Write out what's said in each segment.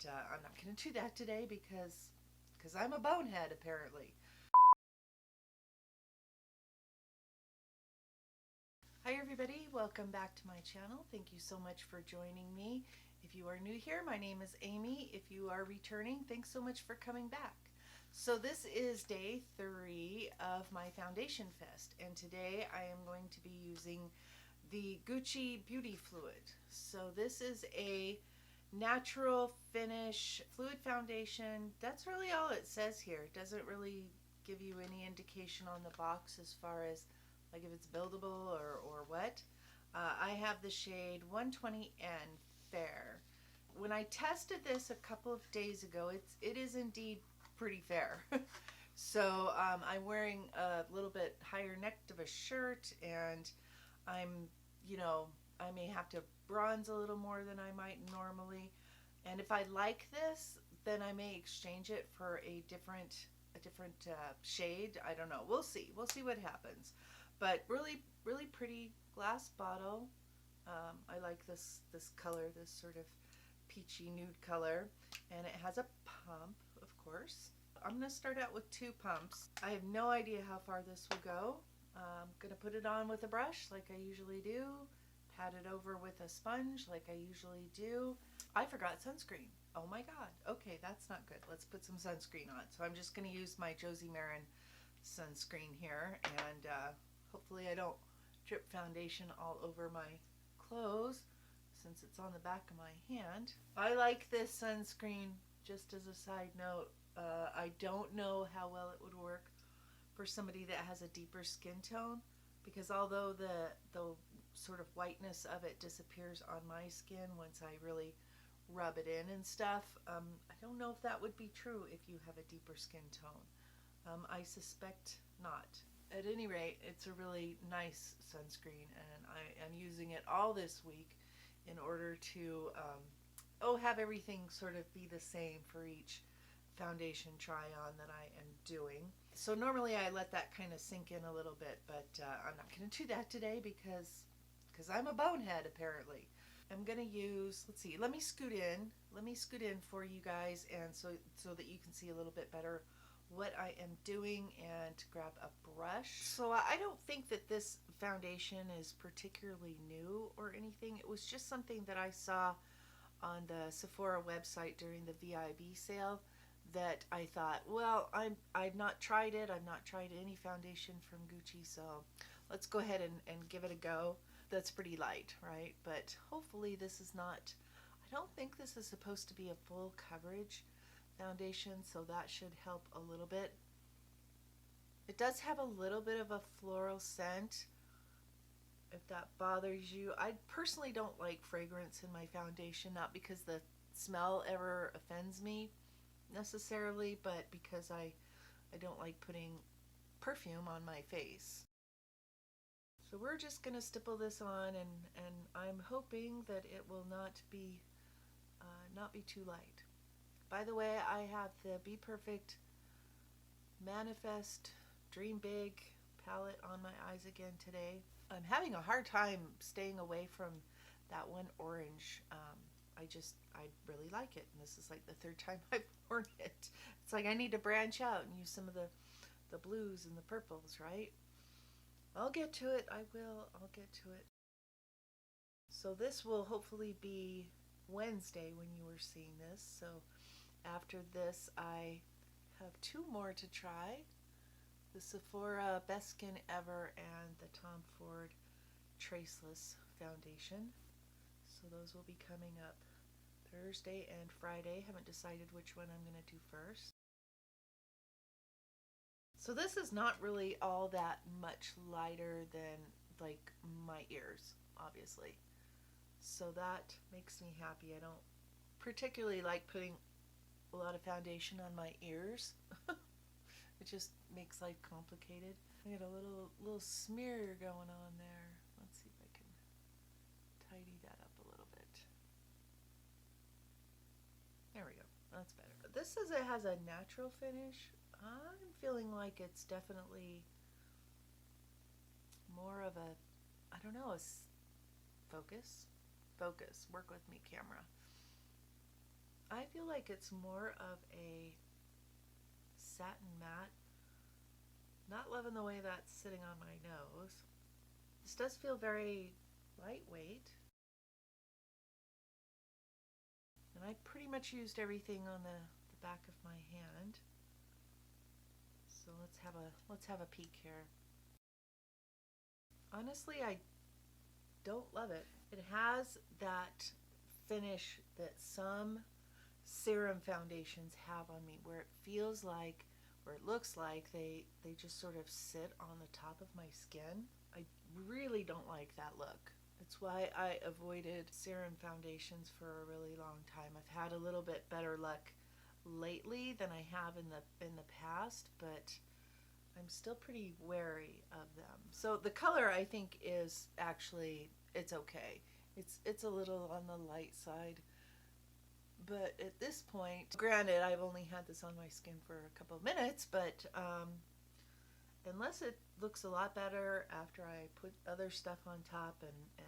I'm not going to do that today because I'm a bonehead apparently. Hi everybody, welcome back to my channel. Thank you so much for joining me. If you are new here, my name is Amy. If you are returning, thanks so much for coming back. So this is day 3 of my foundation fest, and today I am going to be using the Gucci Beauty Fluid. So this is a natural finish fluid foundation. That's really all it says here. It doesn't really give you any indication on the box as far as like if it's buildable or what. I have the shade 120N Fair. When I tested this a couple of days ago, it is indeed pretty fair. So I'm wearing a little bit higher necked of a shirt, and I'm, I may have to bronze a little more than I might normally. And if I like this, then I may exchange it for a different shade. I don't know. We'll see. We'll see what happens. But really, really pretty glass bottle. I like this color, this sort of peachy nude color, and it has a pump, of course. I'm going to start out with 2 pumps. I have no idea how far this will go. I'm going to put it on with a brush like I usually do, pat it over with a sponge like I usually do. I forgot sunscreen. Oh my god. Okay, that's not good. Let's put some sunscreen on. So I'm just going to use my Josie Maran sunscreen here, and hopefully I don't drip foundation all over my clothes since it's on the back of my hand. I like this sunscreen. Just as a side note, I don't know how well it would work for somebody that has a deeper skin tone, because although the sort of whiteness of it disappears on my skin once I really rub it in and stuff, I don't know if that would be true if you have a deeper skin tone. I suspect not. At any rate, it's a really nice sunscreen, and I am using it all this week in order to have everything sort of be the same for each foundation try-on that I am doing. So normally I let that kind of sink in a little bit, but I'm not going to do that today because I'm a bonehead apparently. I'm going to use, let's see, let me scoot in for you guys, and so that you can see a little bit better what I am doing, and grab a brush. So I don't think that this foundation is particularly new or anything. It was just something that I saw on the Sephora website during the VIB sale that I thought, well, I've not tried it. I've not tried any foundation from Gucci, so let's go ahead and give it a go. That's pretty light, right? But hopefully this is not, I don't think this is supposed to be a full coverage foundation, so that should help a little bit. It does have a little bit of a floral scent, if that bothers you. I personally don't like fragrance in my foundation, not because the smell ever offends me necessarily, but because I don't like putting perfume on my face. So we're just gonna stipple this on, and I'm hoping that it will not be too light. By the way, I have the Be Perfect Manifest Dream Big palette on my eyes again today. I'm having a hard time staying away from that one orange. I really like it, and this is like the 3rd time I've worn it. It's like I need to branch out and use some of the blues and the purples, right? I'll get to it. I'll get to it. So this will hopefully be Wednesday when you are seeing this. So after this, I have 2 more to try. The Sephora Best Skin Ever and the Tom Ford Traceless Foundation. So those will be coming up Thursday and Friday. Haven't decided which one I'm going to do first. So this is not really all that much lighter than like my ears, obviously. So that makes me happy. I don't particularly like putting a lot of foundation on my ears. It just makes life complicated. I got a little smear going on there. Let's see if I can tidy that up a little bit. There we go. That's better. This says it has a natural finish. I'm feeling like it's definitely more of a, I don't know, focus. Work with me, camera. I feel like it's more of a satin matte. Not loving the way that's sitting on my nose. This does feel very lightweight. And I pretty much used everything on the back of my hand. So let's have a peek here. Honestly, I don't love it. It has that finish that some serum foundations have on me, where it feels like, or it looks like they just sort of sit on the top of my skin. I really don't like that look. It's why I avoided serum foundations for a really long time. I've had a little bit better luck lately than I have in the past, but I'm still pretty wary of them. So the color, I think, is actually, it's okay. It's a little on the light side. But at this point, granted, I've only had this on my skin for a couple of minutes, but unless it looks a lot better after I put other stuff on top and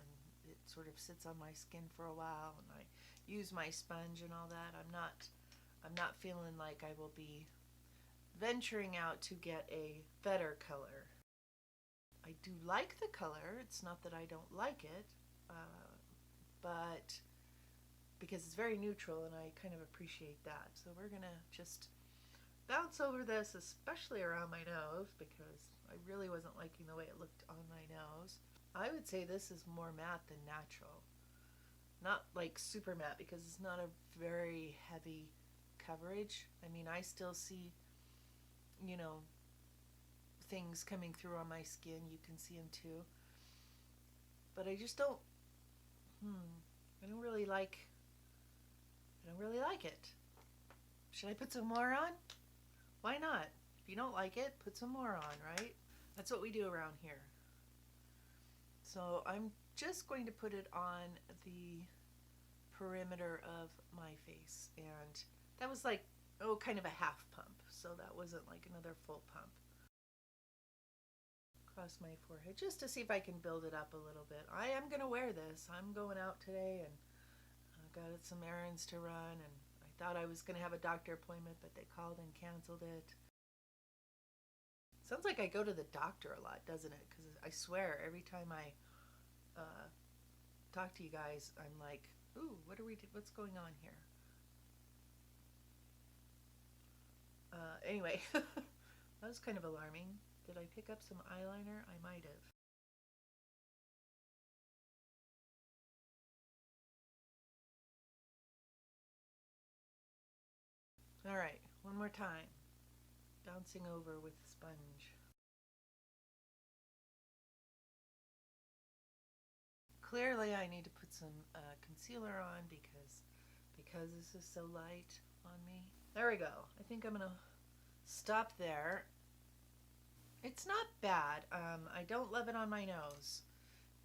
it sort of sits on my skin for a while and I use my sponge and all that, I'm not feeling like I will be venturing out to get a better color. I do like the color. It's not that I don't like it, but because it's very neutral and I kind of appreciate that. So we're gonna just bounce over this, especially around my nose, because I really wasn't liking the way it looked on my nose. I would say this is more matte than natural. Not like super matte, because it's not a very heavy coverage. I mean, I still see, you know, things coming through on my skin. You can see them too. But I just don't, I don't really like it. Should I put some more on? Why not? If you don't like it, put some more on, right? That's what we do around here. So I'm just going to put it on the perimeter of my face. And that was like, kind of a half pump. So that wasn't like another full pump. Across my forehead, just to see if I can build it up a little bit. I am going to wear this. I'm going out today and I've got some errands to run, and I thought I was going to have a doctor appointment, but they called and canceled it. Sounds like I go to the doctor a lot, doesn't it? Because I swear every time I talk to you guys, I'm like, ooh, what's going on here? Anyway, that was kind of alarming. Did I pick up some eyeliner? I might have. All right, one more time. Bouncing over with sponge. Clearly I need to put some concealer on because this is so light on me. There we go. I think I'm gonna stop there. It's not bad. I don't love it on my nose,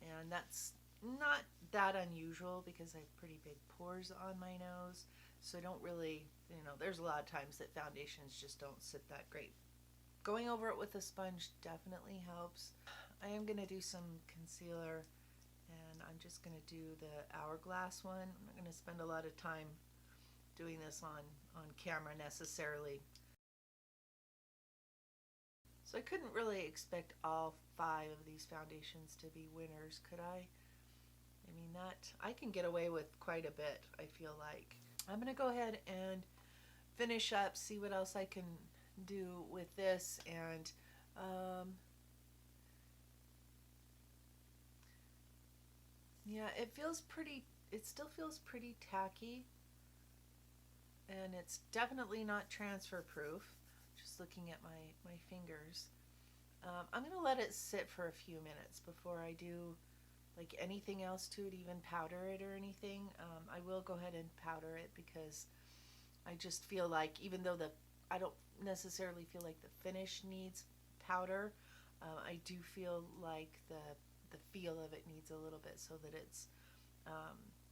and that's not that unusual because I have pretty big pores on my nose, so I don't really, there's a lot of times that foundations just don't sit that great. Going over it with a sponge definitely helps. I am going to do some concealer, and I'm just going to do the Hourglass one. I'm not going to spend a lot of time doing this on camera necessarily. So I couldn't really expect all 5 of these foundations to be winners, could I? I mean, I can get away with quite a bit, I feel like. I'm going to go ahead and finish up, see what else I can do with this, and yeah, it still feels pretty tacky, and it's definitely not transfer proof. Just looking at my fingers. I'm going to let it sit for a few minutes before I do like anything else to it, even powder it or anything. I will go ahead and powder it because I just feel like, even though I don't necessarily feel like the finish needs powder, I do feel like the feel of it needs a little bit so that it's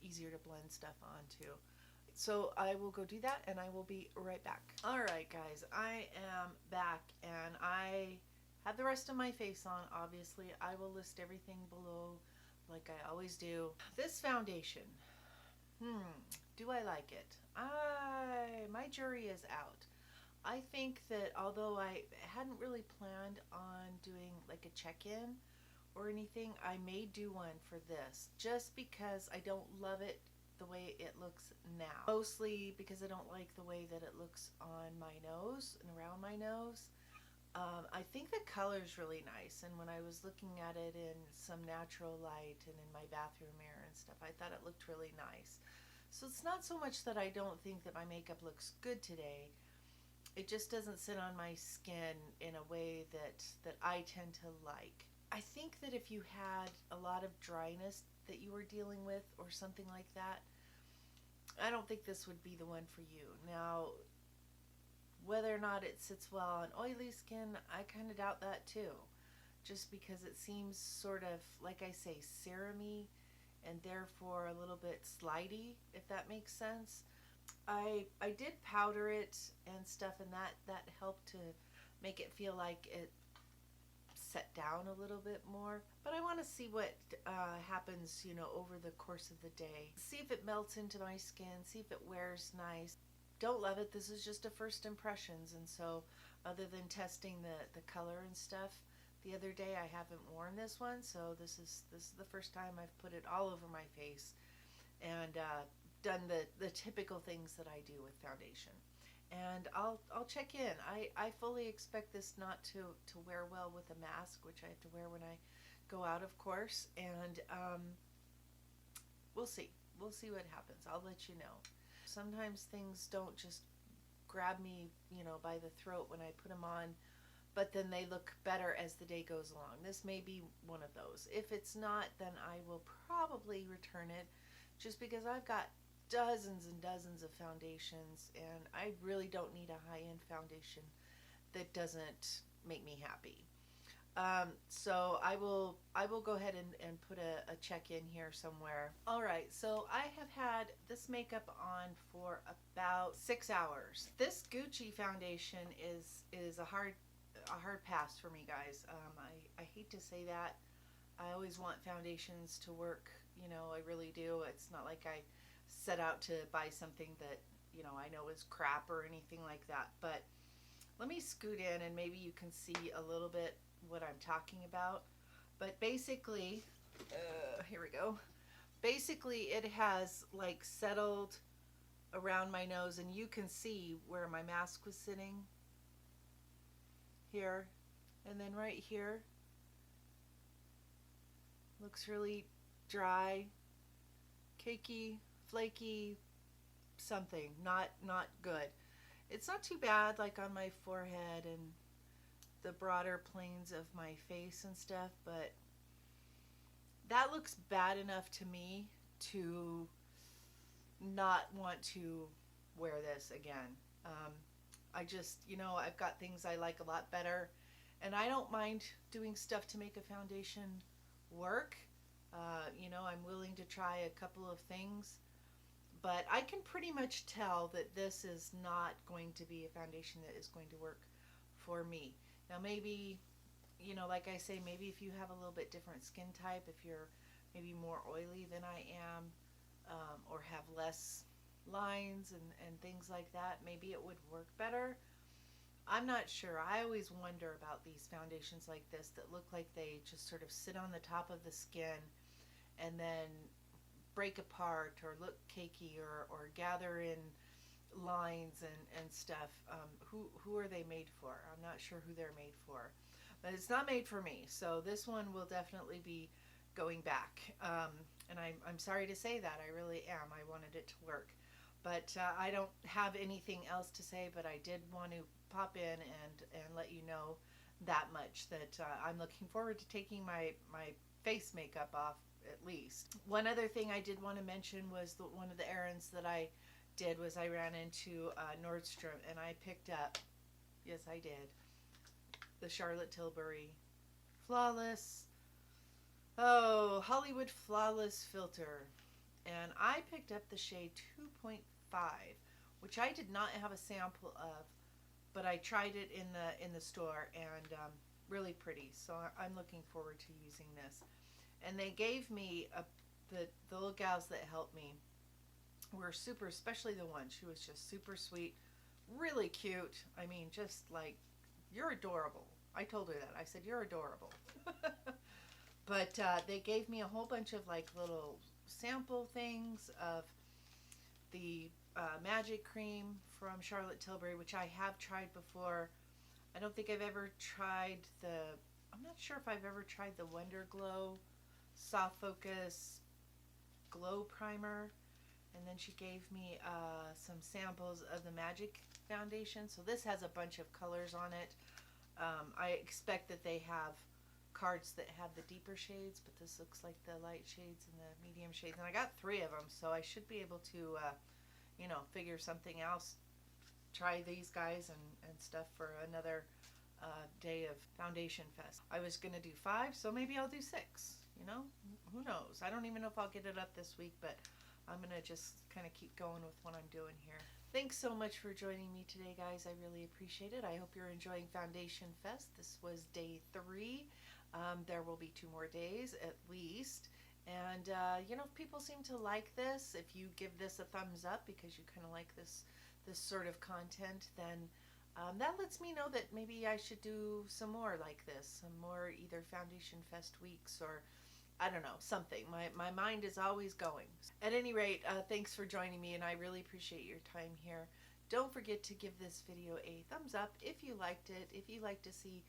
easier to blend stuff onto. So I will go do that and I will be right back. Alright guys, I am back and I have the rest of my face on. Obviously I will list everything below like I always do. This foundation, do I like it? My jury is out. I think that although I hadn't really planned on doing like a check-in or anything, I may do one for this just because I don't love it the way it looks now. Mostly because I don't like the way that it looks on my nose and around my nose. I think the color is really nice, and when I was looking at it in some natural light and in my bathroom mirror and stuff, I thought it looked really nice. So it's not so much that I don't think that my makeup looks good today. It just doesn't sit on my skin in a way that I tend to like. I think that if you had a lot of dryness that you were dealing with or something like that, I don't think this would be the one for you. Now, whether or not it sits well on oily skin, I kind of doubt that too. Just because it seems sort of, like I say, serum-y and therefore a little bit slidey, if that makes sense. I did powder it and stuff, and that helped to make it feel like it set down a little bit more. But I want to see what happens, over the course of the day. See if it melts into my skin, see if it wears nice. Don't love it. This is just a first impressions, and so other than testing the color and stuff the other day, I haven't worn this one, so this is the first time I've put it all over my face and done the typical things that I do with foundation. And I'll check in. I fully expect this not to wear well with a mask, which I have to wear when I go out, of course, and we'll see. We'll see what happens. I'll let you know. Sometimes things don't just grab me, by the throat when I put them on, but then they look better as the day goes along. This may be one of those. If it's not, then I will probably return it, just because I've got dozens and dozens of foundations, and I really don't need a high-end foundation that doesn't make me happy. So I will go ahead and put a check in here somewhere. All right, so I have had this makeup on for about 6 hours. This Gucci foundation is a hard pass for me, guys. I hate to say that. I always want foundations to work, I really do. It's not like I set out to buy something that, I know is crap or anything like that. But let me scoot in and maybe you can see a little bit what I'm talking about. But basically, here we go. Basically, it has like settled around my nose, and you can see where my mask was sitting here, and then right here. Looks really dry, cakey, flaky, something. Not good. It's not too bad like on my forehead and the broader planes of my face and stuff, but that looks bad enough to me to not want to wear this again. I just, I've got things I like a lot better, and I don't mind doing stuff to make a foundation work. I'm willing to try a couple of things, but I can pretty much tell that this is not going to be a foundation that is going to work for me. Now maybe, like I say, maybe if you have a little bit different skin type, if you're maybe more oily than I am, or have less lines and things like that, maybe it would work better. I'm not sure. I always wonder about these foundations like this that look like they just sort of sit on the top of the skin and then break apart or look cakey or gather in lines and stuff. Who are they made for? I'm not sure who they're made for, but it's not made for me. So this one will definitely be going back. And I'm sorry to say that. I really am. I wanted it to work. But I don't have anything else to say, but I did want to pop in and let you know that much, that I'm looking forward to taking my face makeup off at least. One other thing I did want to mention was one of the errands that I did was I ran into Nordstrom, and I picked up, yes I did, the Charlotte Tilbury Flawless, Hollywood Flawless Filter. And I picked up the shade 2.5, which I did not have a sample of, but I tried it in the store, and really pretty. So I'm looking forward to using this. And they gave me the little gals that helped me were super, especially the one. She was just super sweet, really cute. I mean, just like, you're adorable. I told her that. I said, you're adorable. But they gave me a whole bunch of like little sample things of the magic cream from Charlotte Tilbury, which I have tried before. I don't think I've ever tried I'm not sure if I've ever tried the Wonder Glow Soft Focus Glow Primer. And then she gave me some samples of the Magic Foundation. So this has a bunch of colors on it. I expect that they have cards that have the deeper shades, but this looks like the light shades and the medium shades. And I got 3 of them, so I should be able to, figure something else. Try these guys and stuff for another day of Foundation Fest. I was going to do 5, so maybe I'll do 6. Who knows? I don't even know if I'll get it up this week, but I'm going to just kind of keep going with what I'm doing here. Thanks so much for joining me today, guys. I really appreciate it. I hope you're enjoying Foundation Fest. This was day 3. There will be 2 more days at least. And, if people seem to like this, if you give this a thumbs up because you kind of like this sort of content, then that lets me know that maybe I should do some more like this, some more either Foundation Fest weeks or I don't know, something. My mind is always going. At any rate, thanks for joining me, and I really appreciate your time here. Don't forget to give this video a thumbs up if you liked it. If you like to see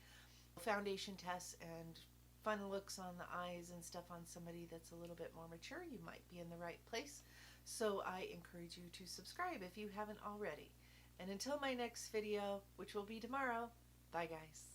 foundation tests and fun looks on the eyes and stuff on somebody that's a little bit more mature, you might be in the right place. So I encourage you to subscribe if you haven't already. And until my next video, which will be tomorrow, bye guys.